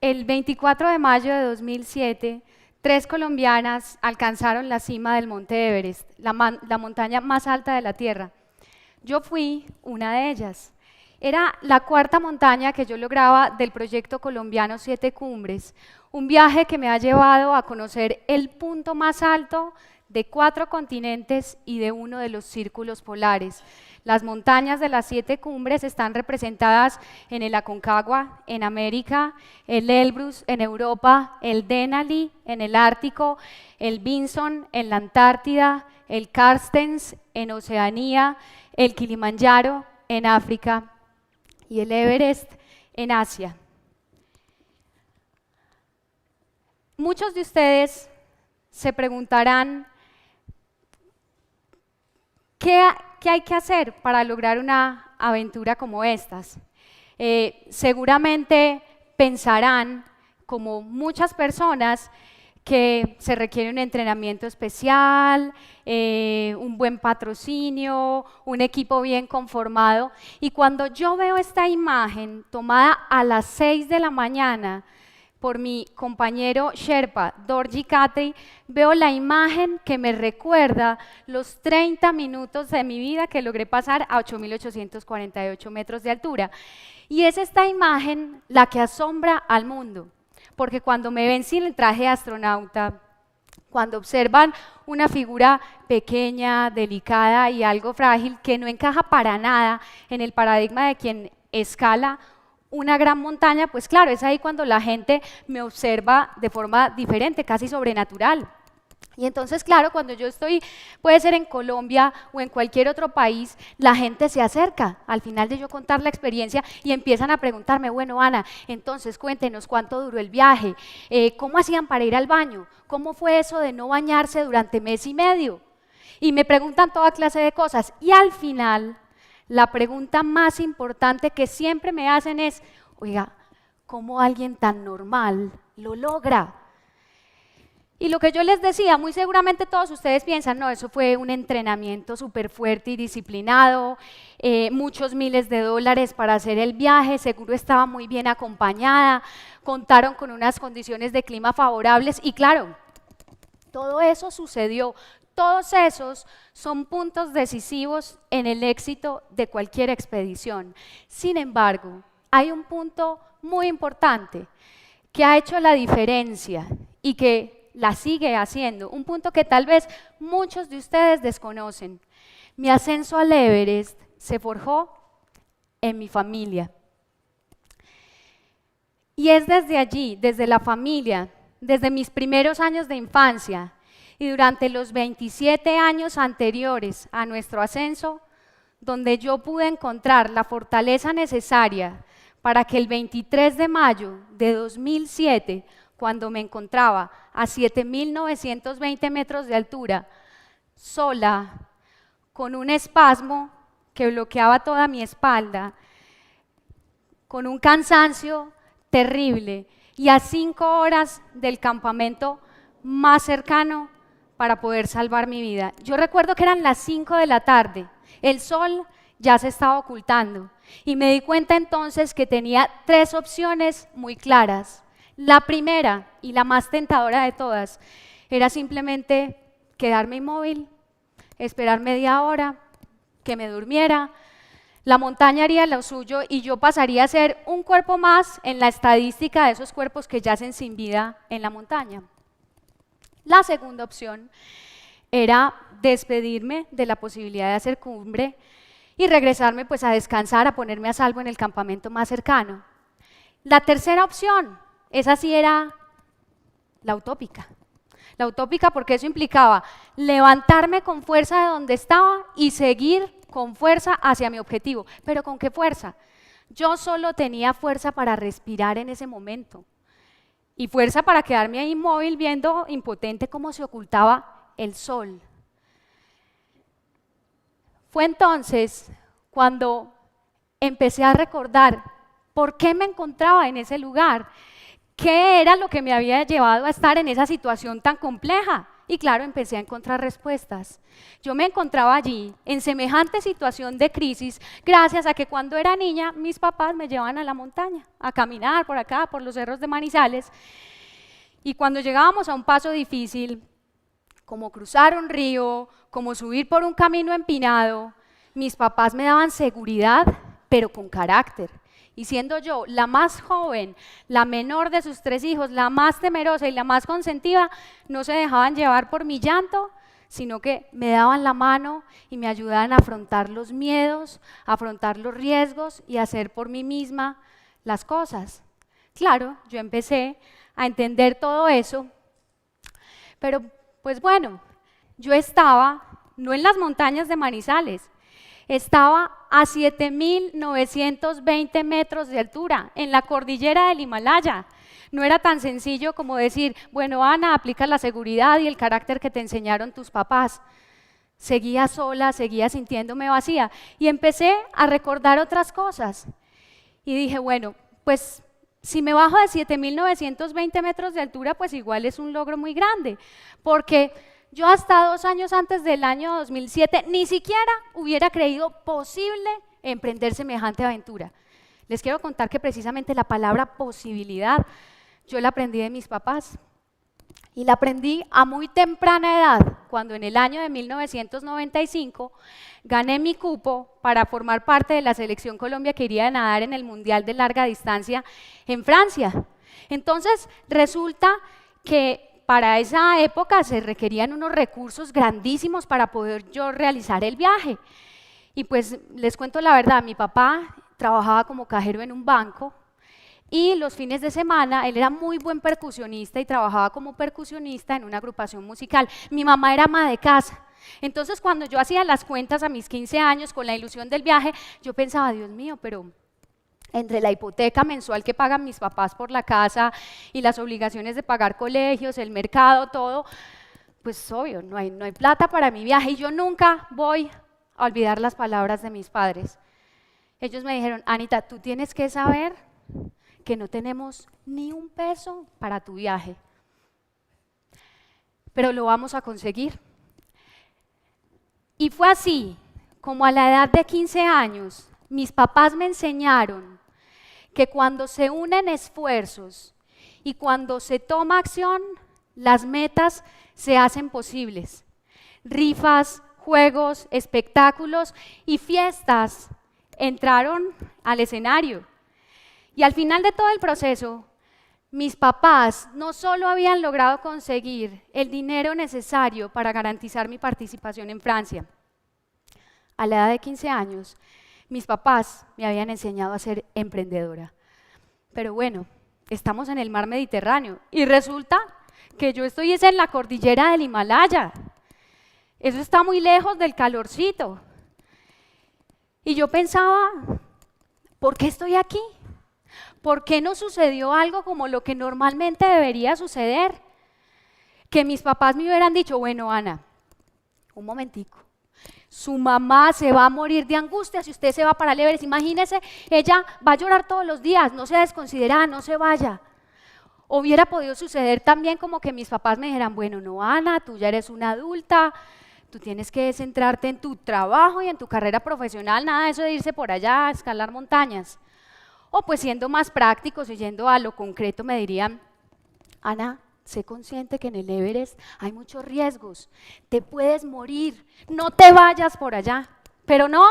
El 24 de mayo de 2007, tres colombianas alcanzaron la cima del Monte Everest, la montaña más alta de la Tierra. Yo fui una de ellas. Era la cuarta montaña que yo lograba del proyecto colombiano Siete Cumbres, un viaje que me ha llevado a conocer el punto más alto de 4 continentes y de uno de los círculos polares. Las montañas de las 7 cumbres están representadas en el Aconcagua, en América, el Elbrus en Europa, el Denali en el Ártico, el Vinson en la Antártida, el Carstens en Oceanía, el Kilimanjaro en África y el Everest en Asia. Muchos de ustedes se preguntarán, ¿qué hay que hacer para lograr una aventura como estas? Seguramente pensarán, como muchas personas, que se requiere un entrenamiento especial, un buen patrocinio, un equipo bien conformado. Y cuando yo veo esta imagen tomada a las 6 de la mañana por mi compañero Sherpa, Dorji Khatri, veo la imagen que me recuerda los 30 minutos de mi vida que logré pasar a 8.848 metros de altura. Y es esta imagen la que asombra al mundo, porque cuando me ven sin el traje de astronauta, cuando observan una figura pequeña, delicada y algo frágil que no encaja para nada en el paradigma de quien escala una gran montaña, pues claro, es ahí cuando la gente me observa de forma diferente, casi sobrenatural. Y entonces, claro, cuando yo estoy, puede ser en Colombia o en cualquier otro país, la gente se acerca al final de yo contar la experiencia y empiezan a preguntarme, bueno, Ana, entonces cuéntenos cuánto duró el viaje, cómo hacían para ir al baño, cómo fue eso de no bañarse durante mes y medio. Y me preguntan toda clase de cosas. Y al final, la pregunta más importante que siempre me hacen es, oiga, ¿cómo alguien tan normal lo logra? Y lo que yo les decía, muy seguramente todos ustedes piensan, no, eso fue un entrenamiento súper fuerte y disciplinado, muchos miles de dólares para hacer el viaje, seguro estaba muy bien acompañada, contaron con unas condiciones de clima favorables y claro, todo eso sucedió. Todos esos son puntos decisivos en el éxito de cualquier expedición. Sin embargo, hay un punto muy importante que ha hecho la diferencia y que la sigue haciendo, un punto que tal vez muchos de ustedes desconocen. Mi ascenso al Everest se forjó en mi familia. Y es desde allí, desde la familia, desde mis primeros años de infancia y durante los 27 años anteriores a nuestro ascenso, donde yo pude encontrar la fortaleza necesaria para que el 23 de mayo de 2007, cuando me encontraba a 7.920 metros de altura, sola, con un espasmo que bloqueaba toda mi espalda, con un cansancio terrible y a 5 horas del campamento más cercano para poder salvar mi vida. Yo recuerdo que eran las 5 de la tarde, el sol ya se estaba ocultando y me di cuenta entonces que tenía 3 opciones muy claras. La primera y la más tentadora de todas era simplemente quedarme inmóvil, esperar media hora, que me durmiera, la montaña haría lo suyo y yo pasaría a ser un cuerpo más en la estadística de esos cuerpos que yacen sin vida en la montaña. La segunda opción era despedirme de la posibilidad de hacer cumbre y regresarme pues a descansar, a ponerme a salvo en el campamento más cercano. La tercera opción, esa sí era la utópica. La utópica porque eso implicaba levantarme con fuerza de donde estaba y seguir con fuerza hacia mi objetivo. ¿Pero con qué fuerza? Yo solo tenía fuerza para respirar en ese momento y fuerza para quedarme ahí inmóvil viendo impotente cómo se ocultaba el sol. Fue entonces cuando empecé a recordar por qué me encontraba en ese lugar. ¿Qué era lo que me había llevado a estar en esa situación tan compleja? Y claro, empecé a encontrar respuestas. Yo me encontraba allí en semejante situación de crisis gracias a que cuando era niña mis papás me llevaban a la montaña, a caminar por acá, por los cerros de Manizales. Y cuando llegábamos a un paso difícil, como cruzar un río, como subir por un camino empinado, mis papás me daban seguridad, pero con carácter. Y siendo yo la más joven, la menor de sus 3 hijos, la más temerosa y la más consentida, no se dejaban llevar por mi llanto, sino que me daban la mano y me ayudaban a afrontar los miedos, a afrontar los riesgos y a hacer por mí misma las cosas. Claro, yo empecé a entender todo eso, pero pues bueno, yo estaba no en las montañas de Manizales, estaba a 7.920 metros de altura, en la cordillera del Himalaya. No era tan sencillo como decir, bueno, Ana, aplica la seguridad y el carácter que te enseñaron tus papás. Seguía sola, seguía sintiéndome vacía y empecé a recordar otras cosas. Y dije, bueno, pues si me bajo de 7.920 metros de altura, pues igual es un logro muy grande, porque yo hasta 2 años antes del año 2007 ni siquiera hubiera creído posible emprender semejante aventura. Les quiero contar que precisamente la palabra posibilidad yo la aprendí de mis papás y la aprendí a muy temprana edad, cuando en el año de 1995 gané mi cupo para formar parte de la selección Colombia que iría a nadar en el Mundial de Larga Distancia en Francia. Entonces resulta que para esa época se requerían unos recursos grandísimos para poder yo realizar el viaje. Y pues les cuento la verdad, mi papá trabajaba como cajero en un banco y los fines de semana él era muy buen percusionista y trabajaba como percusionista en una agrupación musical. Mi mamá era ama de casa. Entonces cuando yo hacía las cuentas a mis 15 años con la ilusión del viaje, yo pensaba, Dios mío, pero entre la hipoteca mensual que pagan mis papás por la casa y las obligaciones de pagar colegios, el mercado, todo, pues obvio, no hay plata para mi viaje y yo nunca voy a olvidar las palabras de mis padres. Ellos me dijeron, Anita, tú tienes que saber que no tenemos ni un peso para tu viaje, pero lo vamos a conseguir. Y fue así, como a la edad de 15 años, mis papás me enseñaron que cuando se unen esfuerzos y cuando se toma acción, las metas se hacen posibles. Rifas, juegos, espectáculos y fiestas entraron al escenario. Y al final de todo el proceso, mis papás no solo habían logrado conseguir el dinero necesario para garantizar mi participación en Francia. A la edad de 15 años, mis papás me habían enseñado a ser emprendedora. Pero bueno, estamos en el mar Mediterráneo y resulta que yo estoy en la cordillera del Himalaya. Eso está muy lejos del calorcito. Y yo pensaba, ¿por qué estoy aquí? ¿Por qué no sucedió algo como lo que normalmente debería suceder? Que mis papás me hubieran dicho, bueno, Ana, un momentico. Su mamá se va a morir de angustia si usted se va para el Everest. Imagínese, ella va a llorar todos los días, no sea desconsiderada, no se vaya. Hubiera podido suceder también como que mis papás me dijeran, bueno, no, Ana, tú ya eres una adulta, tú tienes que centrarte en tu trabajo y en tu carrera profesional, nada de eso de irse por allá a escalar montañas. O pues siendo más prácticos y yendo a lo concreto me dirían, Ana, sé consciente que en el Everest hay muchos riesgos, te puedes morir, no te vayas por allá. Pero no,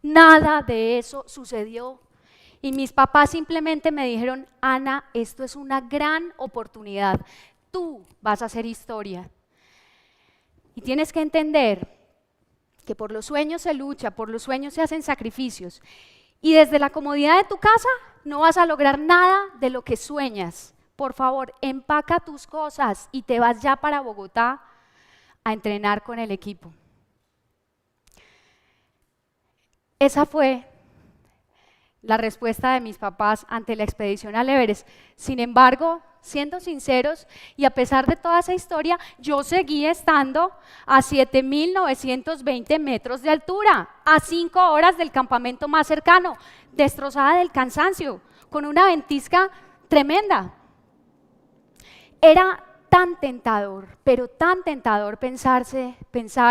nada de eso sucedió. Y mis papás simplemente me dijeron, Ana, esto es una gran oportunidad, tú vas a hacer historia. Y tienes que entender que por los sueños se lucha, por los sueños se hacen sacrificios. Y desde la comodidad de tu casa no vas a lograr nada de lo que sueñas. Por favor, empaca tus cosas y te vas ya para Bogotá a entrenar con el equipo. Esa fue la respuesta de mis papás ante la expedición al Everest. Sin embargo, siendo sinceros y a pesar de toda esa historia, yo seguí estando a 7.920 metros de altura, a 5 horas del campamento más cercano, destrozada del cansancio, con una ventisca tremenda. Era tan tentador, pero tan tentador pensar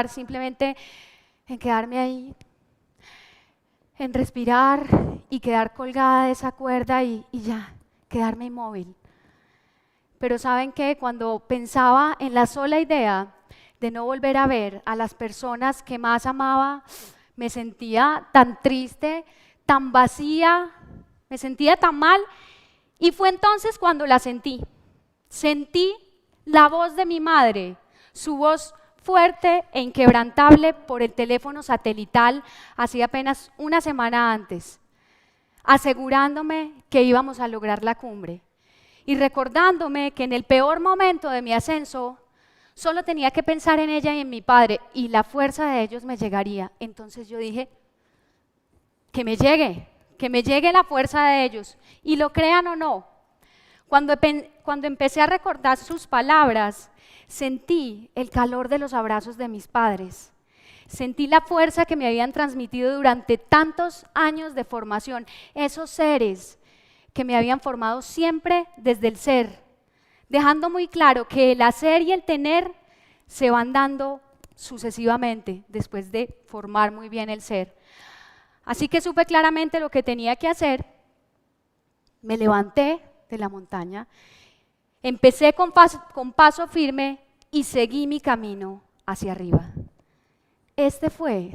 simplemente en quedarme ahí, en respirar y quedar colgada de esa cuerda y ya, quedarme inmóvil. Pero ¿saben qué? Cuando pensaba en la sola idea de no volver a ver a las personas que más amaba, me sentía tan triste, tan vacía, me sentía tan mal. Y fue entonces cuando la sentí. Sentí la voz de mi madre, su voz fuerte e inquebrantable por el teléfono satelital hacía apenas una semana antes, asegurándome que íbamos a lograr la cumbre y recordándome que en el peor momento de mi ascenso solo tenía que pensar en ella y en mi padre y la fuerza de ellos me llegaría. Entonces yo dije, que me llegue la fuerza de ellos. Y lo crean o no, cuando empecé a recordar sus palabras, sentí el calor de los abrazos de mis padres. Sentí la fuerza que me habían transmitido durante tantos años de formación, esos seres que me habían formado siempre desde el ser, dejando muy claro que el hacer y el tener se van dando sucesivamente después de formar muy bien el ser. Así que supe claramente lo que tenía que hacer, me levanté de la montaña, empecé con paso firme y seguí mi camino hacia arriba. Este fue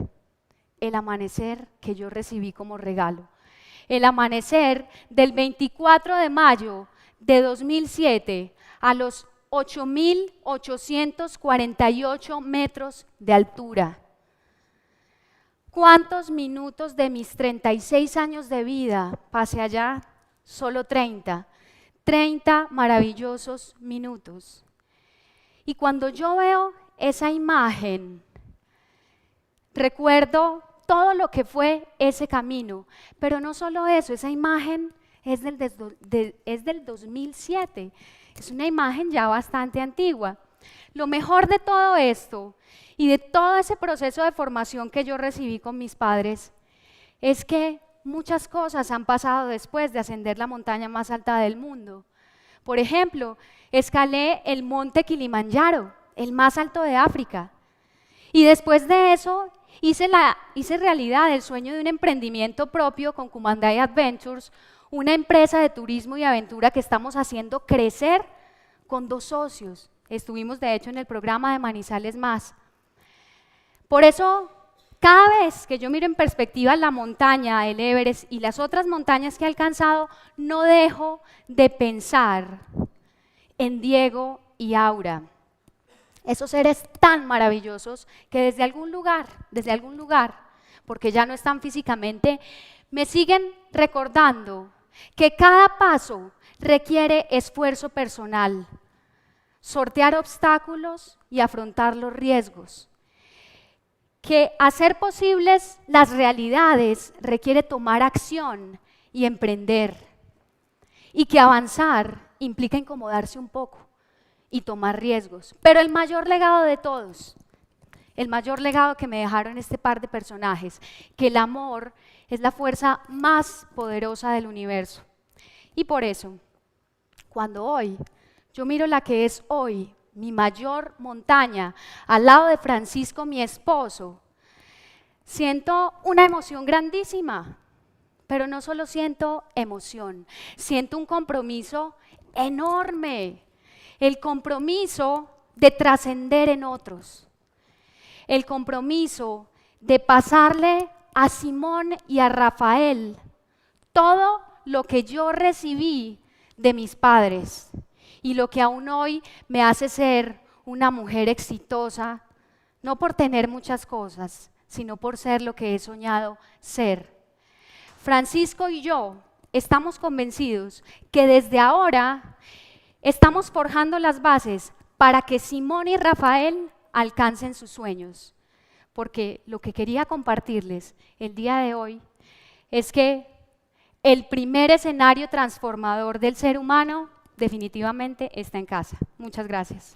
el amanecer que yo recibí como regalo. El amanecer del 24 de mayo de 2007 a los 8.848 metros de altura. ¿Cuántos minutos de mis 36 años de vida pasé allá? Solo 30 maravillosos minutos. Y cuando yo veo esa imagen, recuerdo todo lo que fue ese camino, pero no solo eso, esa imagen es del 2007, es una imagen ya bastante antigua. Lo mejor de todo esto y de todo ese proceso de formación que yo recibí con mis padres es que muchas cosas han pasado después de ascender la montaña más alta del mundo. Por ejemplo, escalé el monte Kilimanjaro, el más alto de África. Y después de eso hice realidad el sueño de un emprendimiento propio con Kumandai Adventures, una empresa de turismo y aventura que estamos haciendo crecer con 2 socios. Estuvimos de hecho en el programa de Manizales Más. Por eso, cada vez que yo miro en perspectiva la montaña, el Everest y las otras montañas que he alcanzado, no dejo de pensar en Diego y Aura. Esos seres tan maravillosos que desde algún lugar, porque ya no están físicamente, me siguen recordando que cada paso requiere esfuerzo personal, sortear obstáculos y afrontar los riesgos. Que hacer posibles las realidades requiere tomar acción y emprender. Y que avanzar implica incomodarse un poco y tomar riesgos. Pero el mayor legado de todos, el mayor legado que me dejaron este par de personajes, que el amor es la fuerza más poderosa del universo. Y por eso, cuando hoy yo miro la que es hoy mi mayor montaña, al lado de Francisco, mi esposo, siento una emoción grandísima, pero no solo siento emoción, siento un compromiso enorme, el compromiso de trascender en otros, el compromiso de pasarle a Simón y a Rafael todo lo que yo recibí de mis padres y lo que aún hoy me hace ser una mujer exitosa, no por tener muchas cosas, sino por ser lo que he soñado ser. Francisco y yo estamos convencidos que desde ahora estamos forjando las bases para que Simón y Rafael alcancen sus sueños, porque lo que quería compartirles el día de hoy es que el primer escenario transformador del ser humano definitivamente está en casa. Muchas gracias.